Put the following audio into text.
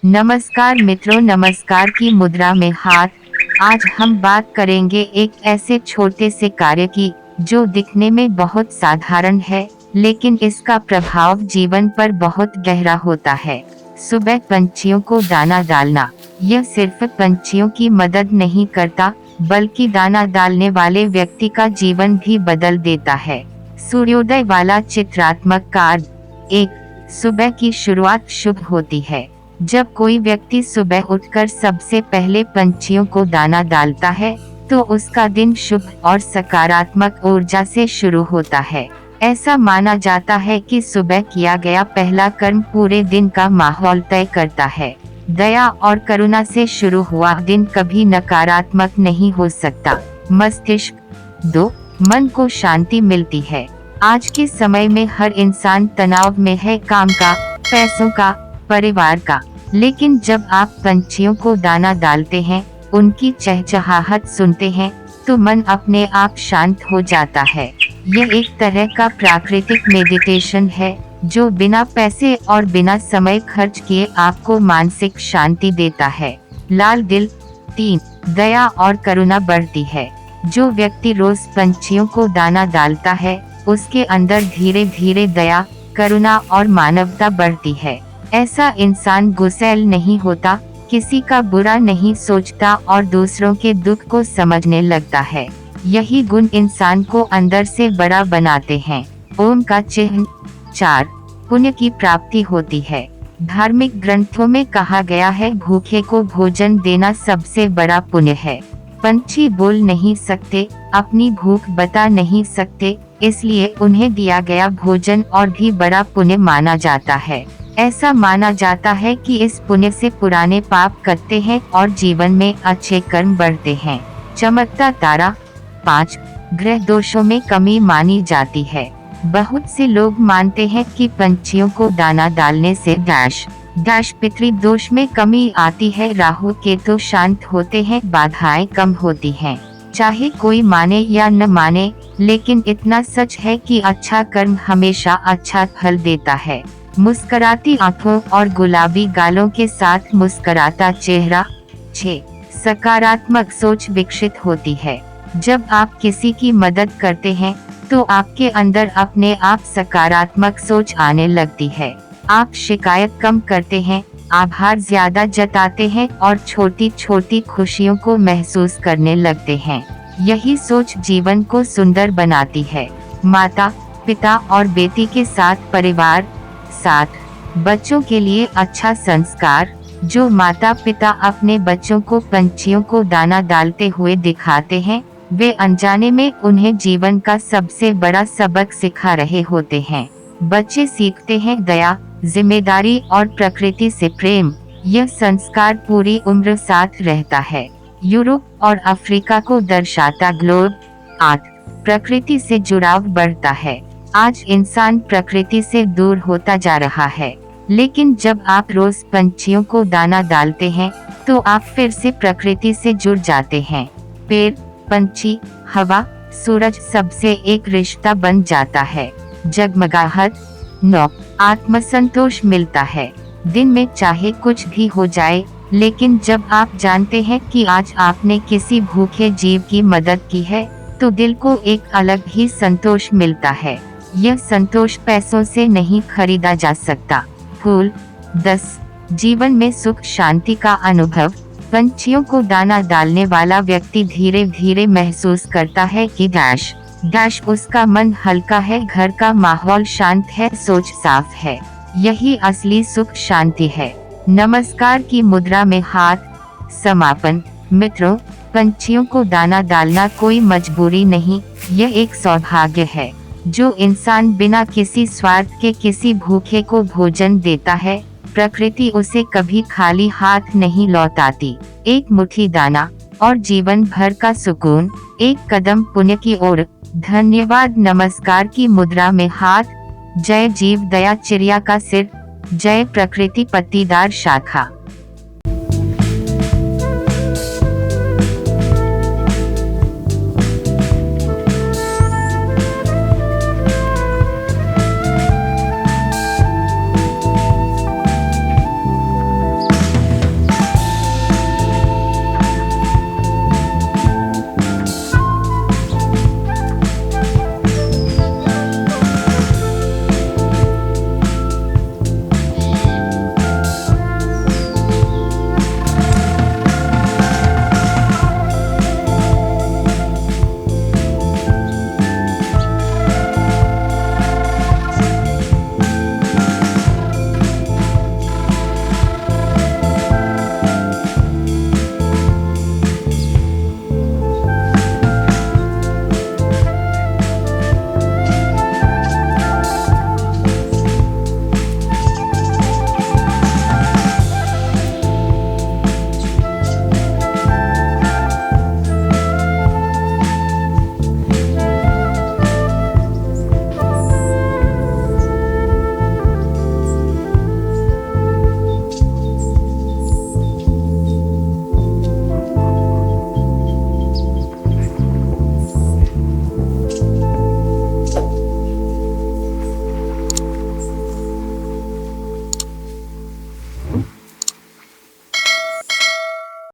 नमस्कार मित्रों, नमस्कार की मुद्रा में हाथ। आज हम बात करेंगे एक ऐसे छोटे से कार्य की जो दिखने में बहुत साधारण है, लेकिन इसका प्रभाव जीवन पर बहुत गहरा होता है। सुबह पंछियों को दाना डालना। यह सिर्फ पंछियों की मदद नहीं करता, बल्कि दाना डालने वाले व्यक्ति का जीवन भी बदल देता है। सूर्योदय वाला चित्रात्मक कार्ड। एक, सुबह की शुरुआत शुभ होती है। जब कोई व्यक्ति सुबह उठकर सबसे पहले पंछियों को दाना डालता है, तो उसका दिन शुभ और सकारात्मक ऊर्जा से शुरू होता है। ऐसा माना जाता है कि सुबह किया गया पहला कर्म पूरे दिन का माहौल तय करता है। दया और करुणा से शुरू हुआ दिन कभी नकारात्मक नहीं हो सकता। मस्तिष्क। 2, मन को शांति मिलती है। आज के समय में हर इंसान तनाव में है, काम का, पैसों का, परिवार का। लेकिन जब आप पंछियों को दाना डालते हैं, उनकी चहचहाहट सुनते हैं, तो मन अपने आप शांत हो जाता है। यह एक तरह का प्राकृतिक मेडिटेशन है, जो बिना पैसे और बिना समय खर्च किए आपको मानसिक शांति देता है। लाल दिल। 3, दया और करुणा बढ़ती है। जो व्यक्ति रोज पंछियों को दाना डालता है, उसके अंदर धीरे धीरे दया, करुणा और मानवता बढ़ती है। ऐसा इंसान गुस्सैल नहीं होता, किसी का बुरा नहीं सोचता और दूसरों के दुख को समझने लगता है। यही गुण इंसान को अंदर से बड़ा बनाते हैं। ओम का चिन्ह। 4, पुण्य की प्राप्ति होती है। धार्मिक ग्रंथों में कहा गया है, भूखे को भोजन देना सबसे बड़ा पुण्य है। पंछी बोल नहीं सकते, अपनी भूख बता नहीं सकते, इसलिए उन्हें दिया गया भोजन और भी बड़ा पुण्य माना जाता है। ऐसा माना जाता है कि इस पुण्य से पुराने पाप कटते हैं और जीवन में अच्छे कर्म बढ़ते हैं। चमकता तारा। 5, ग्रह दोषों में कमी मानी जाती है। बहुत से लोग मानते हैं कि पंछियों को दाना डालने से डैश पितृ दोष में कमी आती है, राहु केतु शांत होते हैं, बाधाएं कम होती हैं। चाहे कोई माने या न माने, लेकिन इतना सच है कि अच्छा कर्म हमेशा अच्छा फल देता है। मुस्कुराती आंखों और गुलाबी गालों के साथ मुस्कुराता चेहरा। 6, सकारात्मक सोच विकसित होती है। जब आप किसी की मदद करते हैं, तो आपके अंदर अपने आप सकारात्मक सोच आने लगती है। आप शिकायत कम करते हैं, आभार ज्यादा जताते हैं और छोटी छोटी खुशियों को महसूस करने लगते हैं। यही सोच जीवन को सुंदर बनाती है। माता, पिता और बेटी के साथ परिवार। 7, बच्चों के लिए अच्छा संस्कार। जो माता पिता अपने बच्चों को पंछियों को दाना डालते हुए दिखाते हैं, वे अनजाने में उन्हें जीवन का सबसे बड़ा सबक सिखा रहे होते हैं। बच्चे सीखते हैं दया, जिम्मेदारी और प्रकृति से प्रेम। यह संस्कार पूरी उम्र साथ रहता है। यूरोप और अफ्रीका को दर्शाता ग्लोब। 8, प्रकृति से जुड़ाव बढ़ता है। आज इंसान प्रकृति से दूर होता जा रहा है, लेकिन जब आप रोज पंछियों को दाना डालते हैं, तो आप फिर से प्रकृति से जुड़ जाते हैं। पेड़, पंछी, हवा, सूरज सबसे एक रिश्ता बन जाता है। जगमगाहट। 9, आत्मसंतोष मिलता है। दिन में चाहे कुछ भी हो जाए, लेकिन जब आप जानते हैं कि आज आपने किसी भूखे जीव की मदद की है, तो दिल को एक अलग ही संतोष मिलता है। यह संतोष पैसों से नहीं खरीदा जा सकता। फूल। 10, जीवन में सुख शांति का अनुभव। पंछियों को दाना डालने वाला व्यक्ति धीरे धीरे महसूस करता है कि डैश उसका मन हल्का है, घर का माहौल शांत है, सोच साफ है। यही असली सुख शांति है। नमस्कार की मुद्रा में हाथ। समापन। मित्रों, पंछियों को दाना डालना कोई मजबूरी नहीं, यह एक सौभाग्य है। जो इंसान बिना किसी स्वार्थ के किसी भूखे को भोजन देता है, प्रकृति उसे कभी खाली हाथ नहीं लौटाती। एक मुट्ठी दाना और जीवन भर का सुकून, एक कदम पुण्य की ओर। धन्यवाद। नमस्कार की मुद्रा में हाथ। जय जीव दया चिड़िया का सिर, जय प्रकृति पत्तीदार शाखा।